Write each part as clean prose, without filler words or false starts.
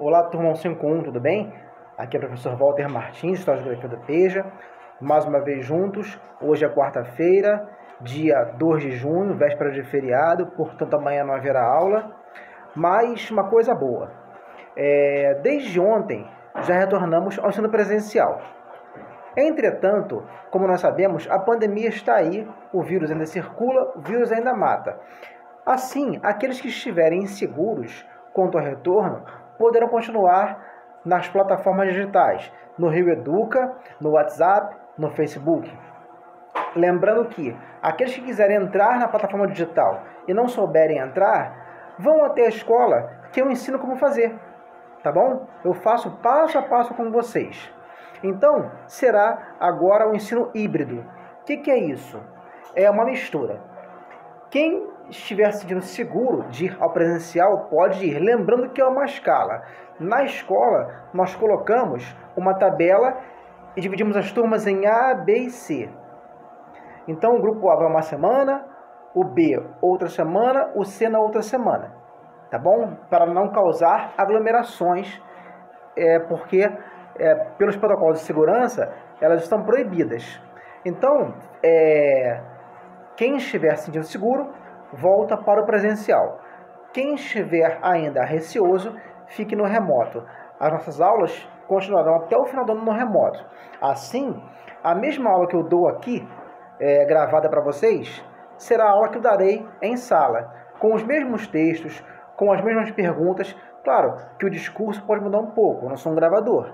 Olá, turma 151, tudo bem? Aqui é o professor Walter Martins, História e Geografia do PEJA. Mais uma vez juntos. Hoje é quarta-feira, dia 2 de junho, véspera de feriado, portanto amanhã não haverá aula. Mas uma coisa boa, desde ontem já retornamos ao ensino presencial. Entretanto, como nós sabemos, a pandemia está aí, o vírus ainda circula, o vírus ainda mata. Assim, aqueles que estiverem inseguros quanto ao retorno poderão continuar nas plataformas digitais, no Rio Educa, no WhatsApp, no Facebook. Lembrando que aqueles que quiserem entrar na plataforma digital e não souberem entrar, vão até a escola que eu ensino como fazer, tá bom? Eu faço passo a passo com vocês. Então, será agora o ensino híbrido. O que é isso? É uma mistura. Quem estiver se sentindo seguro de ir ao presencial pode ir, lembrando que é uma escala. Na escola, nós colocamos uma tabela e dividimos as turmas em A, B e C. Então, o grupo A vai uma semana, o B outra semana, o C na outra semana. Tá bom? Para não causar aglomerações, porque pelos protocolos de segurança, elas estão proibidas. Então, quem estiver se sentindo seguro, volta para o presencial. Quem estiver ainda receoso, fique no remoto. As nossas aulas continuarão até o final do ano no remoto. Assim, a mesma aula que eu dou aqui, gravada para vocês, será a aula que eu darei em sala, com os mesmos textos, com as mesmas perguntas. Claro que o discurso pode mudar um pouco, eu não sou um gravador.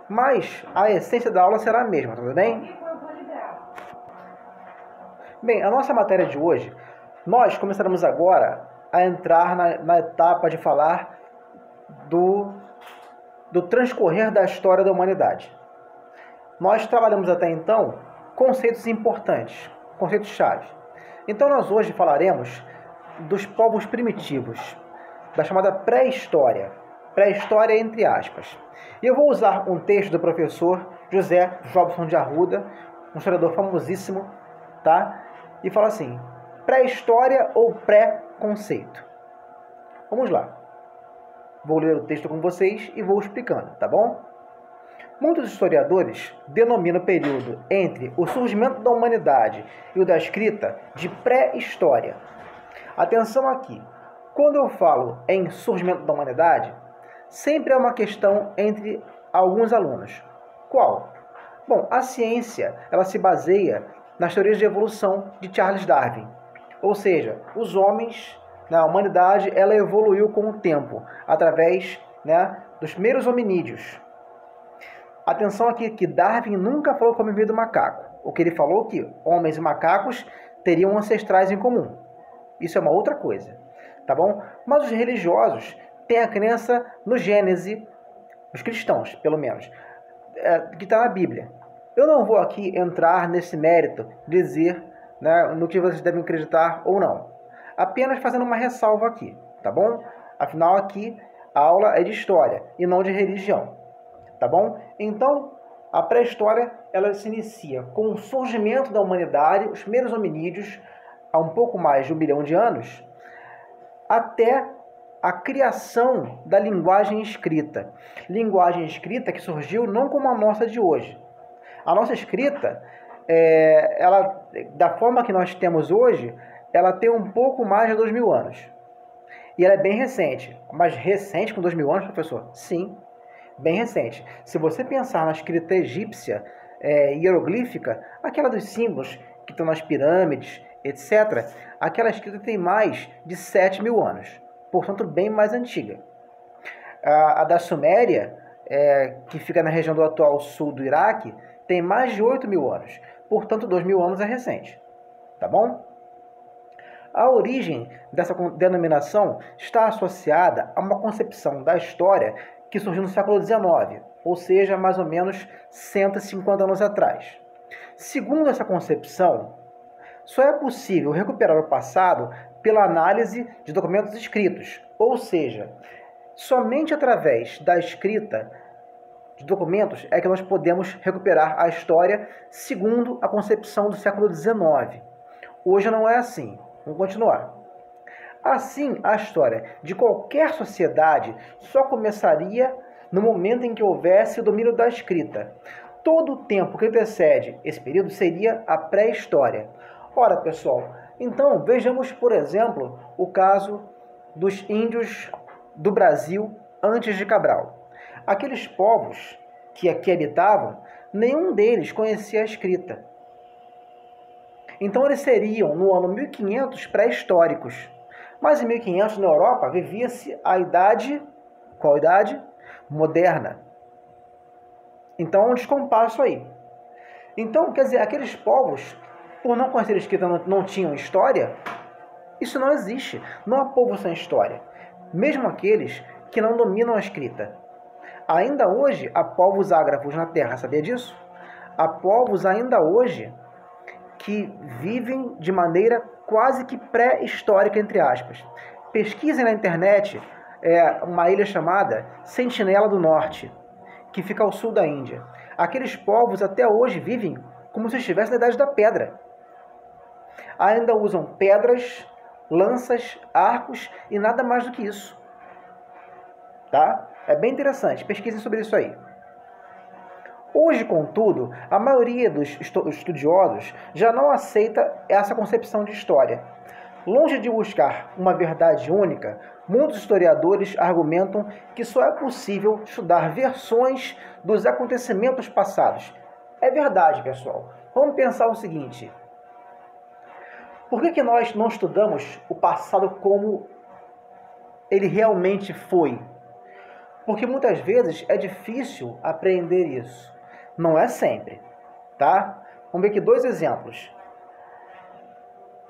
Mas a essência da aula será a mesma, tudo bem? Bem, a nossa matéria de hoje, nós começaremos agora a entrar na etapa de falar do transcorrer da história da humanidade. Nós trabalhamos até então conceitos importantes, conceitos-chave. Então nós hoje falaremos dos povos primitivos, da chamada pré-história. Pré-história entre aspas. E eu vou usar um texto do professor José Jobson de Arruda, um historiador famosíssimo, tá? E fala assim: pré-história ou pré-conceito? Vamos lá. Vou ler o texto com vocês e vou explicando, tá bom? Muitos historiadores denominam o período entre o surgimento da humanidade e o da escrita de pré-história. Atenção aqui. Quando eu falo em surgimento da humanidade, sempre é uma questão entre alguns alunos. Qual? Bom, a ciência, ela se baseia nas teorias de evolução de Charles Darwin. Ou seja, os homens, a humanidade, ela evoluiu com o tempo, através dos primeiros hominídeos. Atenção aqui que Darwin nunca falou que o homem veio do macaco. O que ele falou é que homens e macacos teriam ancestrais em comum. Isso é uma outra coisa, tá bom? Mas os religiosos têm a crença no Gênese, os cristãos, pelo menos, que está na Bíblia. Eu não vou aqui entrar nesse mérito de dizer no que vocês devem acreditar ou não. Apenas fazendo uma ressalva aqui, tá bom? Afinal, aqui a aula é de história e não de religião, tá bom? Então, a pré-história, ela se inicia com o surgimento da humanidade, os primeiros hominídeos, há um pouco mais de 1 bilhão de anos, até a criação da linguagem escrita. Linguagem escrita que surgiu não como a nossa de hoje. A nossa escrita, ela, da forma que nós temos hoje, ela tem um pouco mais de 2.000 anos. E ela é bem recente. Mas recente com 2.000 anos, professor? Sim, bem recente. Se você pensar na escrita egípcia, hieroglífica, aquela dos símbolos que estão nas pirâmides, etc., aquela escrita tem mais de 7.000 anos. Portanto, bem mais antiga. A da Suméria, que fica na região do atual sul do Iraque, tem mais de 8.000 anos. Portanto, 2.000 anos é recente. Tá bom? A origem dessa denominação está associada a uma concepção da história que surgiu no século XIX, ou seja, mais ou menos 150 anos atrás. Segundo essa concepção, só é possível recuperar o passado pela análise de documentos escritos, ou seja, somente através da escrita de documentos é que nós podemos recuperar a história segundo a concepção do século XIX. Hoje não é assim. Vamos continuar. Assim, a história de qualquer sociedade só começaria no momento em que houvesse o domínio da escrita. Todo o tempo que antecede esse período seria a pré-história. Ora, pessoal, então vejamos, por exemplo, o caso dos índios do Brasil antes de Cabral. Aqueles povos que aqui habitavam, nenhum deles conhecia a escrita. Então eles seriam, no ano 1500, pré-históricos. Mas em 1500, na Europa, vivia-se a idade, qual idade? Moderna. Então, é um descompasso aí. Então, quer dizer, aqueles povos, por não conhecer a escrita, não tinham história? Isso não existe. Não há povo sem história. Mesmo aqueles que não dominam a escrita. Ainda hoje, há povos ágrafos na Terra, sabia disso? Há povos ainda hoje que vivem de maneira quase que pré-histórica, entre aspas. Pesquisem na internet uma ilha chamada Sentinela do Norte, que fica ao sul da Índia. Aqueles povos até hoje vivem como se estivessem na Idade da Pedra. Ainda usam pedras, lanças, arcos e nada mais do que isso. Tá? É bem interessante, pesquisem sobre isso aí. Hoje, contudo, a maioria dos estudiosos já não aceita essa concepção de história. Longe de buscar uma verdade única, muitos historiadores argumentam que só é possível estudar versões dos acontecimentos passados. É verdade, pessoal. Vamos pensar o seguinte: por que nós não estudamos o passado como ele realmente foi? Porque muitas vezes é difícil apreender isso. Não é sempre, tá? Vamos ver aqui 2 exemplos.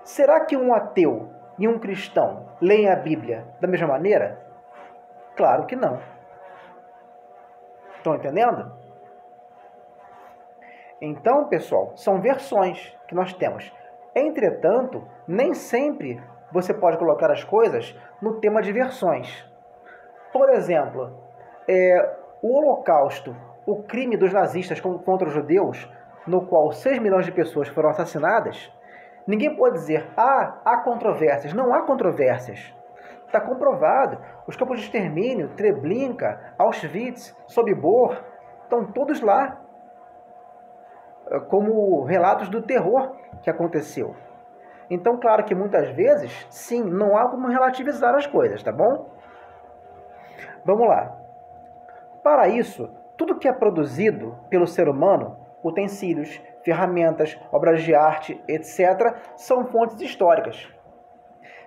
Será que um ateu e um cristão leem a Bíblia da mesma maneira? Claro que não. Estão entendendo? Então, pessoal, são versões que nós temos. Entretanto, nem sempre você pode colocar as coisas no tema de versões. Por exemplo, o Holocausto, o crime dos nazistas contra os judeus, no qual 6 milhões de pessoas foram assassinadas, ninguém pode dizer, há controvérsias. Não há controvérsias. Está comprovado. Os campos de extermínio, Treblinka, Auschwitz, Sobibor, estão todos lá, como relatos do terror que aconteceu. Então, claro que muitas vezes, sim, não há como relativizar as coisas, tá bom? Vamos lá. Para isso, tudo que é produzido pelo ser humano, utensílios, ferramentas, obras de arte, etc., são fontes históricas.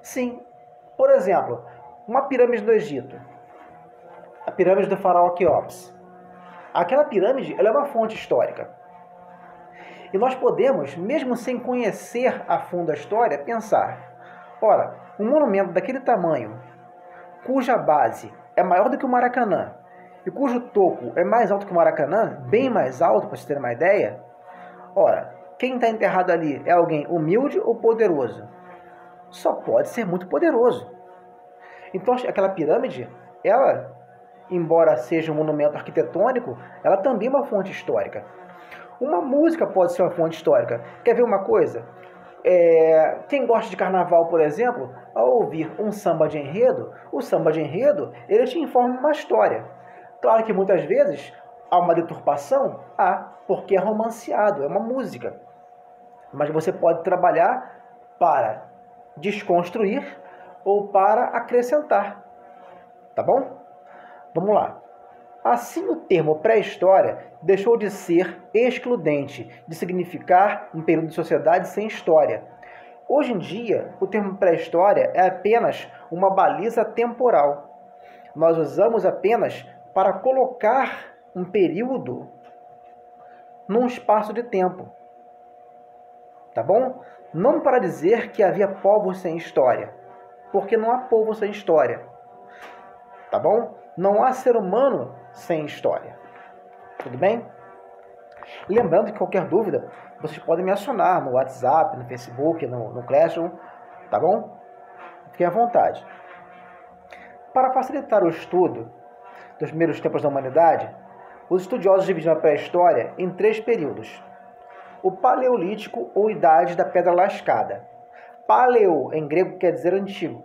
Sim, por exemplo, uma pirâmide do Egito, a pirâmide do faraó Quéops. Aquela pirâmide ela é uma fonte histórica. E nós podemos, mesmo sem conhecer a fundo a história, pensar, ora, um monumento daquele tamanho, cuja base é maior do que o Maracanã, e cujo topo é mais alto que o Maracanã, bem mais alto, para vocês terem uma ideia, ora, quem está enterrado ali é alguém humilde ou poderoso? Só pode ser muito poderoso. Então, aquela pirâmide, ela, embora seja um monumento arquitetônico, ela também é uma fonte histórica. Uma música pode ser uma fonte histórica. Quer ver uma coisa? Quem gosta de carnaval, por exemplo, ao ouvir um samba de enredo, o samba de enredo, ele te informa uma história. Claro que muitas vezes há uma deturpação, porque é romanceado, é uma música. Mas você pode trabalhar para desconstruir ou para acrescentar. Tá bom? Vamos lá. Assim, o termo pré-história deixou de ser excludente, de significar um período de sociedade sem história. Hoje em dia, o termo pré-história é apenas uma baliza temporal. Nós usamos apenas para colocar um período num espaço de tempo. Tá bom? Não para dizer que havia povos sem história, porque não há povo sem história. Tá bom? Não há ser humano sem história. Tudo bem? Lembrando que qualquer dúvida, vocês podem me acionar no WhatsApp, no Facebook, no Classroom, tá bom? Fiquem à vontade. Para facilitar o estudo dos primeiros tempos da humanidade, os estudiosos dividiram a pré-história em 3 períodos. O Paleolítico ou Idade da Pedra Lascada. Paleo, em grego, quer dizer antigo.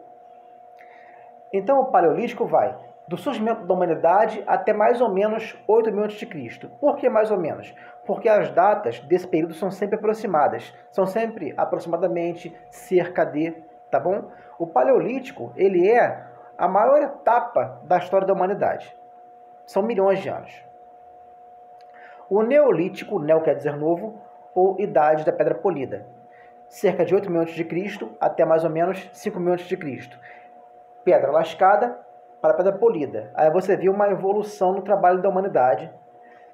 Então, o Paleolítico vai do surgimento da humanidade até mais ou menos 8.000 a.C. Por que mais ou menos? Porque as datas desse período são sempre aproximadas. São sempre aproximadamente cerca de, tá bom? O Paleolítico, ele é a maior etapa da história da humanidade. São milhões de anos. O Neolítico, neo quer dizer novo, ou Idade da Pedra Polida. Cerca de 8.000 a.C. até mais ou menos 5.000 a.C. Pedra lascada para pedra polida. Aí você viu uma evolução no trabalho da humanidade,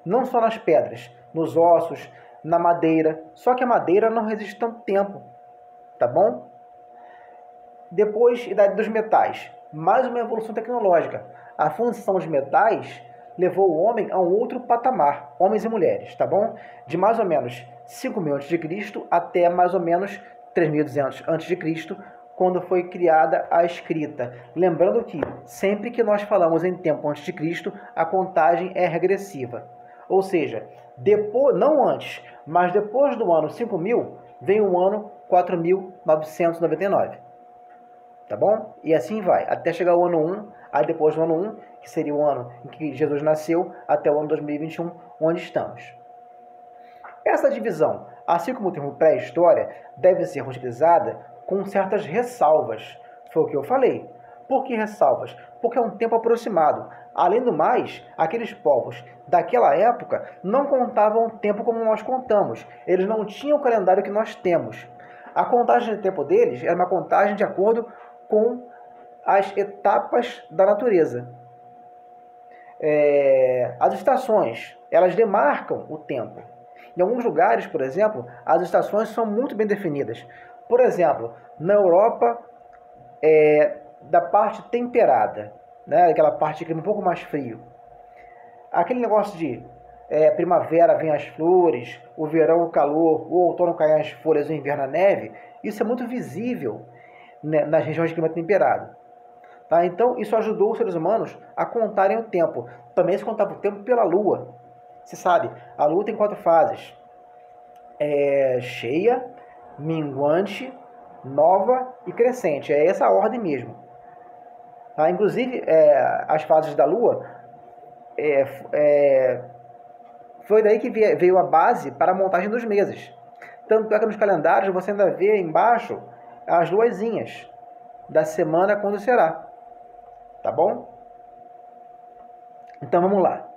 não só nas pedras, nos ossos, na madeira. Só que a madeira não resiste tanto tempo, tá bom? Depois, Idade dos Metais. Mais uma evolução tecnológica. A função dos metais levou o homem a um outro patamar, homens e mulheres, tá bom? De mais ou menos 5.000 a.C. até mais ou menos 3.200 a.C., quando foi criada a escrita. Lembrando que, sempre que nós falamos em tempo antes de Cristo, a contagem é regressiva. Ou seja, depois, não antes, mas depois do ano 5.000, vem o ano 4.999. Tá bom? E assim vai, até chegar o ano 1, aí depois do ano 1, que seria o ano em que Jesus nasceu, até o ano 2021, onde estamos. Essa divisão, assim como o termo pré-história, deve ser utilizada com certas ressalvas. Foi o que eu falei. Por que ressalvas? Porque é um tempo aproximado. Além do mais, aqueles povos daquela época não contavam o tempo como nós contamos. Eles não tinham o calendário que nós temos. A contagem de tempo deles era uma contagem de acordo com as etapas da natureza. As estações, elas demarcam o tempo. Em alguns lugares, por exemplo, as estações são muito bem definidas. Por exemplo, na Europa, da parte temperada, né, aquela parte de clima um pouco mais frio, aquele negócio de primavera vem as flores, o verão o calor, o outono caem as folhas, o inverno a neve, isso é muito visível, né, nas regiões de clima temperado. Tá? Então, isso ajudou os seres humanos a contarem o tempo. Também se contava o tempo pela Lua. Você sabe, a Lua tem 4 fases. Cheia, minguante, nova e crescente. É essa a ordem mesmo. Tá? Inclusive, as fases da Lua, foi daí que veio a base para a montagem dos meses. Tanto é que nos calendários você ainda vê embaixo as luazinhas da semana quando será. Tá bom? Então vamos lá.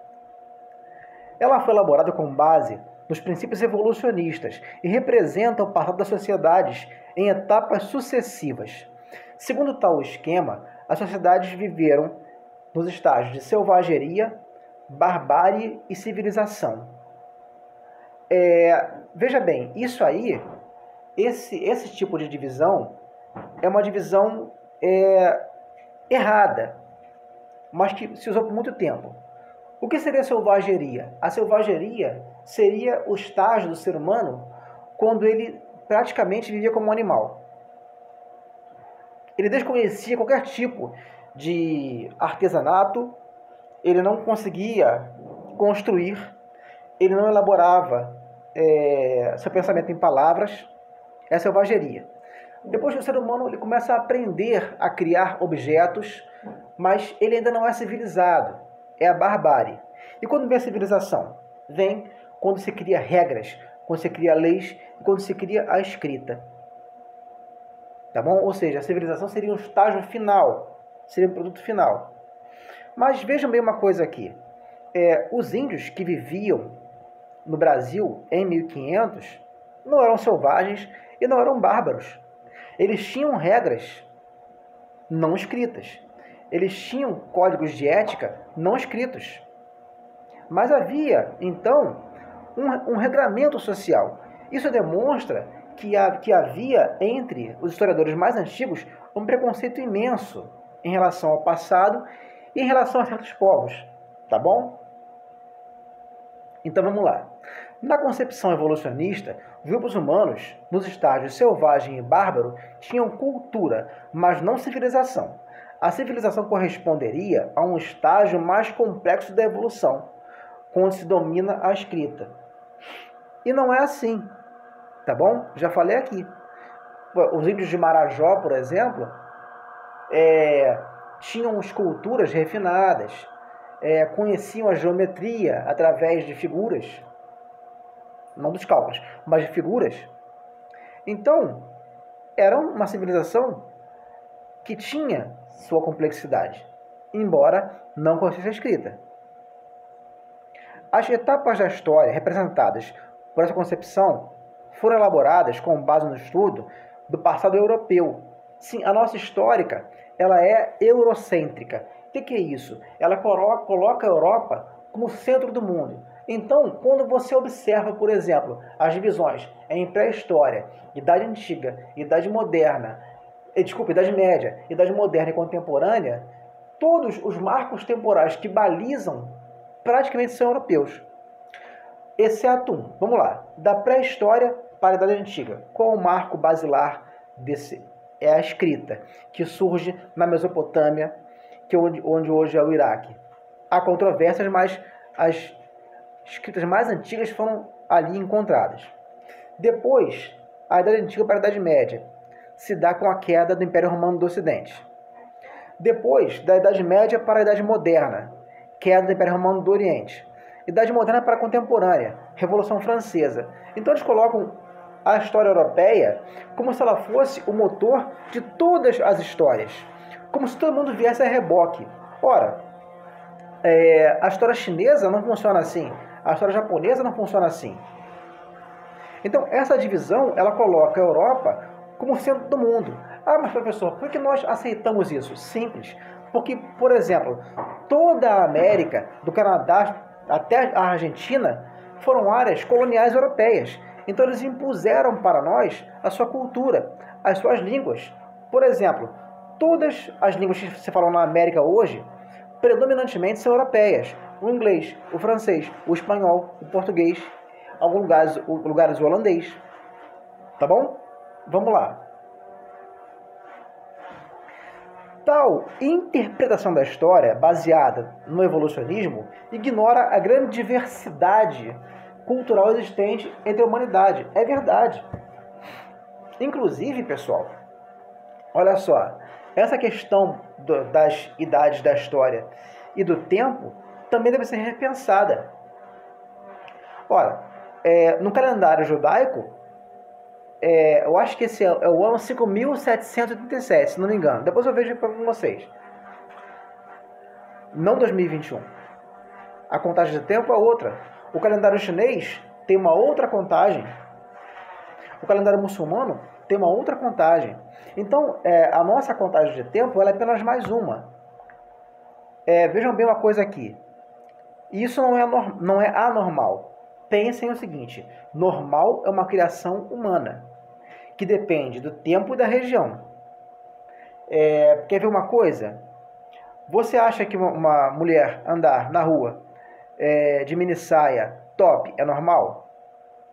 Ela foi elaborada com base nos princípios evolucionistas e representa o passado das sociedades em etapas sucessivas. Segundo tal esquema, as sociedades viveram nos estágios de selvageria, barbárie e civilização. Veja bem, isso aí, esse tipo de divisão é uma divisão errada, mas que se usou por muito tempo. O que seria selvageria? A selvageria seria o estágio do ser humano quando ele praticamente vivia como um animal. Ele desconhecia qualquer tipo de artesanato, ele não conseguia construir, ele não elaborava seu pensamento em palavras. É a selvageria. Depois o ser humano ele começa a aprender a criar objetos, mas ele ainda não é civilizado. É a barbárie. E quando vem a civilização? Vem quando se cria regras, quando se cria leis, quando se cria a escrita. Tá bom? Ou seja, a civilização seria um estágio final, seria um produto final. Mas vejam bem uma coisa aqui. Os índios que viviam no Brasil em 1500 não eram selvagens e não eram bárbaros. Eles tinham regras não escritas. Eles tinham códigos de ética não escritos. Mas havia, então, um regramento social. Isso demonstra que havia, entre os historiadores mais antigos, um preconceito imenso em relação ao passado e em relação a certos povos. Tá bom? Então vamos lá. Na concepção evolucionista, grupos humanos, nos estágios selvagem e bárbaro, tinham cultura, mas não civilização. A civilização corresponderia a um estágio mais complexo da evolução, onde se domina a escrita. E não é assim, tá bom? Já falei aqui. Os índios de Marajó, por exemplo, tinham esculturas refinadas, conheciam a geometria através de figuras, não dos cálculos, mas de figuras. Então, era uma civilização que tinha sua complexidade, embora não conhecesse a escrita. As etapas da história representadas por essa concepção foram elaboradas com base no estudo do passado europeu. Sim, a nossa histórica, ela é eurocêntrica. O que é isso? Ela coloca a Europa como centro do mundo. Então, quando você observa, por exemplo, as divisões em pré-história, Idade Antiga, Idade Moderna, Idade Média, Idade Moderna e Contemporânea, todos os marcos temporais que balizam praticamente são europeus. Exceto um, vamos lá, da pré-história para a Idade Antiga. Qual o marco basilar desse? É a escrita, que surge na Mesopotâmia, onde hoje é o Iraque. Há controvérsias, mas as escritas mais antigas foram ali encontradas. Depois, a Idade Antiga para a Idade Média se dá com a queda do Império Romano do Ocidente. Depois, da Idade Média para a Idade Moderna, queda do Império Romano do Oriente. Idade Moderna para a Contemporânea, Revolução Francesa. Então eles colocam a história europeia como se ela fosse o motor de todas as histórias, como se todo mundo viesse a reboque. Ora, a história chinesa não funciona assim, a história japonesa não funciona assim. Então essa divisão, ela coloca a Europa como centro do mundo. Ah, mas professor, por que nós aceitamos isso? Simples. Porque, por exemplo, toda a América, do Canadá até a Argentina, foram áreas coloniais europeias. Então eles impuseram para nós a sua cultura, as suas línguas. Por exemplo, todas as línguas que se falam na América hoje, predominantemente são europeias. O inglês, o francês, o espanhol, o português, alguns lugares o holandês. Tá bom? Vamos lá. Tal interpretação da história, baseada no evolucionismo, ignora a grande diversidade cultural existente entre a humanidade. É verdade. Inclusive, pessoal, olha só, essa questão das idades da história e do tempo também deve ser repensada. Ora, no calendário judaico, eu acho que esse é o ano 5.787, se não me engano. Depois eu vejo para vocês. Não 2021. A contagem de tempo é outra. O calendário chinês tem uma outra contagem. O calendário muçulmano tem uma outra contagem. Então, a nossa contagem de tempo ela é apenas mais uma. Vejam bem uma coisa aqui. Isso não é anormal. Pensem o seguinte: normal é uma criação humana, que depende do tempo e da região. Quer ver uma coisa? Você acha que uma mulher andar na rua de mini saia top é normal?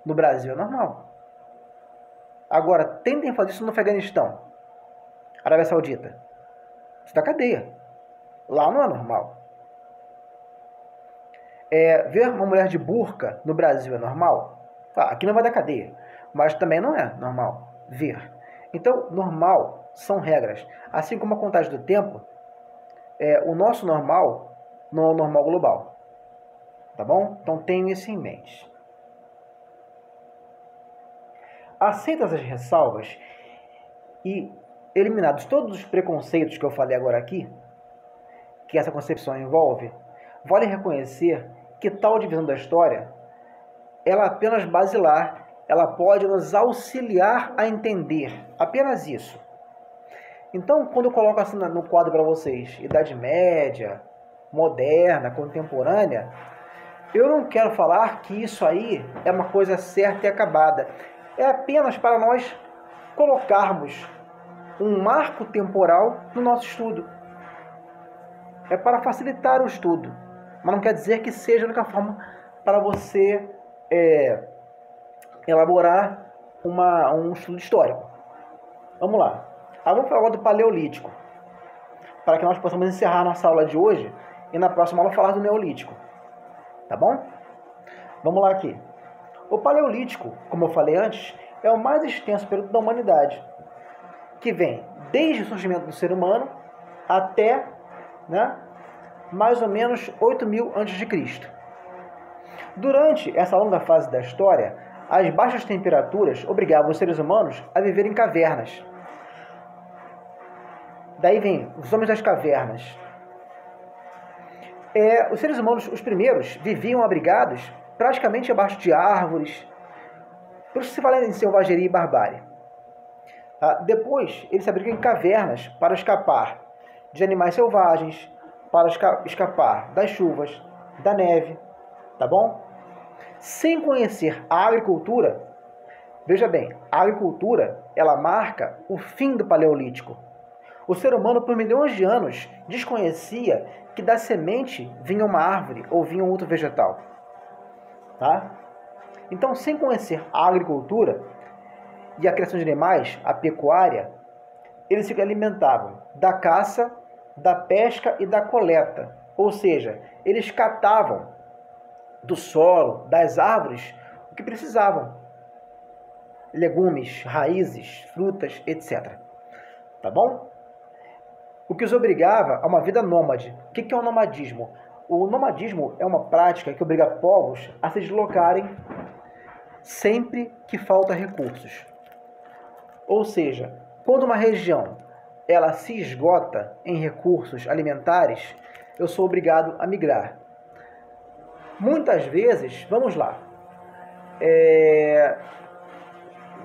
No Brasil é normal. Agora, tentem fazer isso no Afeganistão, Arábia Saudita. Isso dá cadeia. Lá não é normal. Ver uma mulher de burca no Brasil é normal? Aqui não vai dar cadeia, mas também não é normal ver. Então, normal são regras. Assim como a contagem do tempo, o nosso normal não é o normal global. Tá bom? Então, tenham isso em mente. Aceitas as ressalvas e eliminados todos os preconceitos que eu falei agora aqui, que essa concepção envolve, vale reconhecer que tal divisão da história, ela é apenas basilar, ela pode nos auxiliar a entender, apenas isso. Então, quando eu coloco assim no quadro para vocês, Idade Média, Moderna, Contemporânea, eu não quero falar que isso aí é uma coisa certa e acabada. É apenas para nós colocarmos um marco temporal no nosso estudo. É para facilitar o estudo, mas não quer dizer que seja a única forma para você elaborar um estudo histórico. Vamos lá. Vamos falar do Paleolítico, para que nós possamos encerrar a nossa aula de hoje e na próxima aula falar do Neolítico. Tá bom? Vamos lá aqui. O Paleolítico, como eu falei antes, é o mais extenso período da humanidade, que vem desde o surgimento do ser humano até né? Mais ou menos 8.000 a.C. Durante essa longa fase da história, as baixas temperaturas obrigavam os seres humanos a viver em cavernas. Daí vem os homens das cavernas. Os seres humanos, os primeiros, viviam abrigados praticamente abaixo de árvores, por isso se fala em selvageria e barbárie. Depois, eles se abrigam em cavernas para escapar de animais selvagens, para escapar das chuvas, da neve, tá bom? Sem conhecer a agricultura, veja bem, a agricultura, ela marca o fim do Paleolítico. O ser humano, por milhões de anos, desconhecia que da semente vinha uma árvore ou vinha um outro vegetal. Tá? Então, sem conhecer a agricultura e a criação de animais, a pecuária, eles se alimentavam da caça, da pesca e da coleta. Ou seja, eles catavam do solo, das árvores, o que precisavam. Legumes, raízes, frutas, etc. Tá bom? O que os obrigava a uma vida nômade. O que é o nomadismo? O nomadismo é uma prática que obriga povos a se deslocarem sempre que falta recursos. Ou seja, quando uma região ela se esgota em recursos alimentares, eu sou obrigado a migrar. Muitas vezes, vamos lá,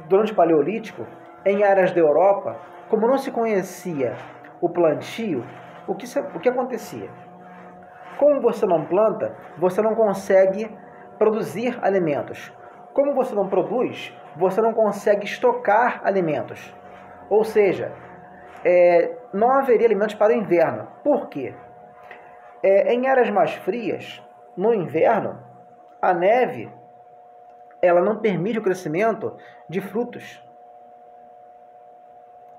durante o Paleolítico, em áreas da Europa, como não se conhecia o plantio, o que acontecia? Como você não planta, você não consegue produzir alimentos. Como você não produz, você não consegue estocar alimentos. Ou seja, não haveria alimentos para o inverno. Por quê? Em áreas mais frias, no inverno, a neve ela não permite o crescimento de frutos,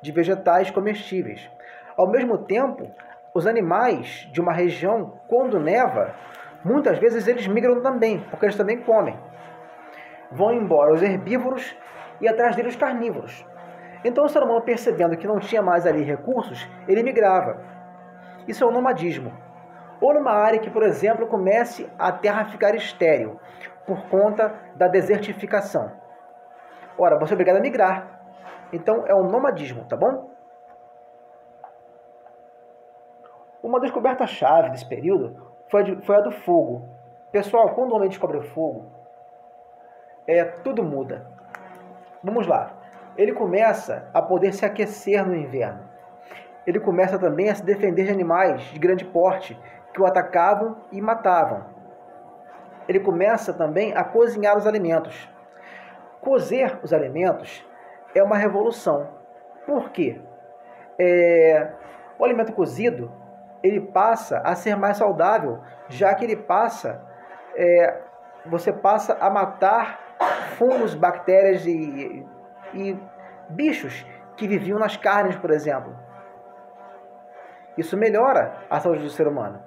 de vegetais comestíveis. Ao mesmo tempo, os animais de uma região, quando neva, muitas vezes eles migram também, porque eles também comem. Vão embora os herbívoros e atrás deles os carnívoros. Então o ser humano, percebendo que não tinha mais ali recursos, ele migrava. Isso é o nomadismo. Ou numa área que, por exemplo, comece a terra a ficar estéril, por conta da desertificação. Ora, você é obrigado a migrar. Então é o nomadismo, tá bom? Uma descoberta-chave desse período foi a do fogo. Pessoal, quando o homem descobre o fogo, tudo muda. Vamos lá. Ele começa a poder se aquecer no inverno. Ele começa também a se defender de animais de grande porte que o atacavam e matavam. Ele começa também a cozinhar os alimentos. Cozer os alimentos é uma revolução. Por quê? O alimento cozido ele passa a ser mais saudável, já que você passa a matar fungos, bactérias e bichos que viviam nas carnes, por exemplo. Isso melhora a saúde do ser humano.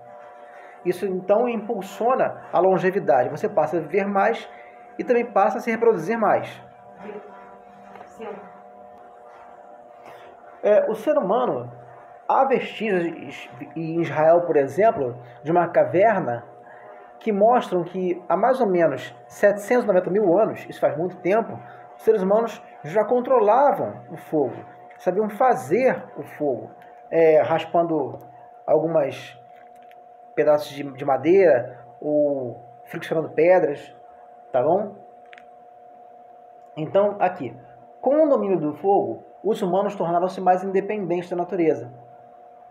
Isso então impulsiona a longevidade. Você passa a viver mais e também passa a se reproduzir mais. O ser humano, há vestígios em Israel, por exemplo, de uma caverna que mostram que há mais ou menos 790 mil anos, isso faz muito tempo, os seres humanos já controlavam o fogo, sabiam fazer o fogo, raspando algumas pedaços de madeira ou friccionando pedras, tá bom? Então, aqui, com o domínio do fogo, os humanos tornaram-se mais independentes da natureza.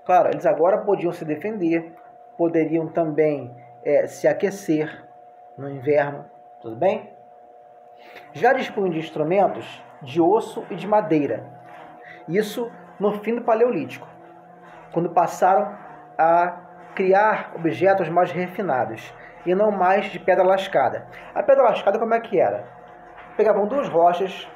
Claro, eles agora podiam se defender, poderiam também se aquecer no inverno, tudo bem? Já dispunham de instrumentos de osso e de madeira. Isso no fim do Paleolítico, quando passaram a criar objetos mais refinados e não mais de pedra lascada. A pedra lascada como é que era? Pegavam duas rochas,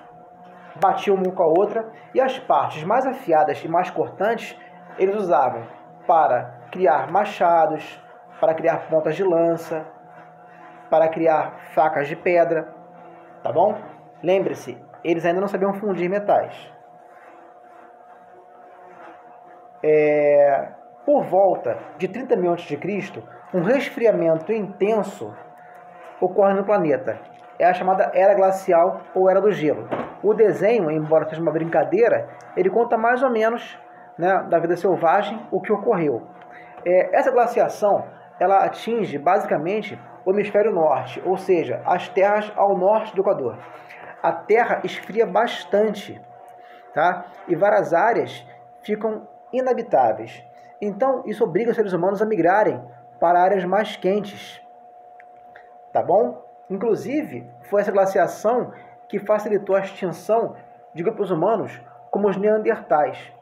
batiam uma com a outra e as partes mais afiadas e mais cortantes eles usavam para criar machados, para criar pontas de lança, para criar facas de pedra, tá bom? Lembre-se, eles ainda não sabiam fundir metais. Por volta de 30 mil a.C., um resfriamento intenso ocorre no planeta. É a chamada Era Glacial ou Era do Gelo. O desenho, embora seja uma brincadeira, ele conta mais ou menos, né, da vida selvagem o que ocorreu. Essa glaciação ela atinge basicamente o hemisfério norte, ou seja, as terras ao norte do Equador. A Terra esfria bastante, tá? E várias áreas ficam inabitáveis. Então, isso obriga os seres humanos a migrarem para áreas mais quentes, tá bom? Inclusive, foi essa glaciação que facilitou a extinção de grupos humanos como os neandertais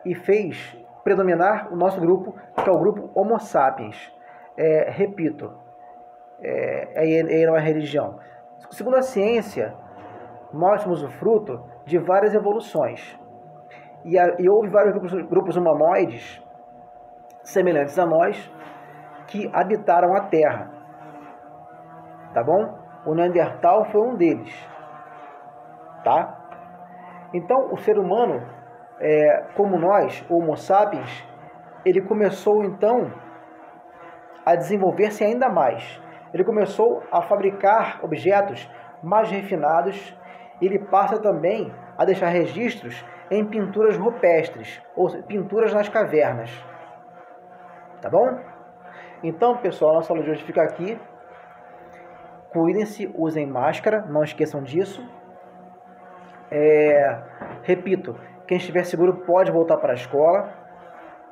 e fez predominar o nosso grupo, que é o grupo Homo sapiens. Repito, não é religião. Segundo a ciência, nós somos o fruto de várias evoluções. E houve vários grupos humanoides semelhantes a nós que habitaram a Terra. Tá bom? O Neandertal foi um deles. Tá? Então, o ser humano, como nós, o Homo sapiens, ele começou então a desenvolver-se ainda mais. Ele começou a fabricar objetos mais refinados. Ele passa também a deixar registros em pinturas rupestres, ou pinturas nas cavernas. Tá bom? Então, pessoal, nossa aula de hoje fica aqui. Cuidem-se, usem máscara, não esqueçam disso. Repito, quem estiver seguro pode voltar para a escola,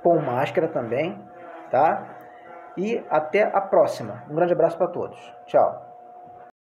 com máscara também, tá? E até a próxima. Um grande abraço para todos. Tchau.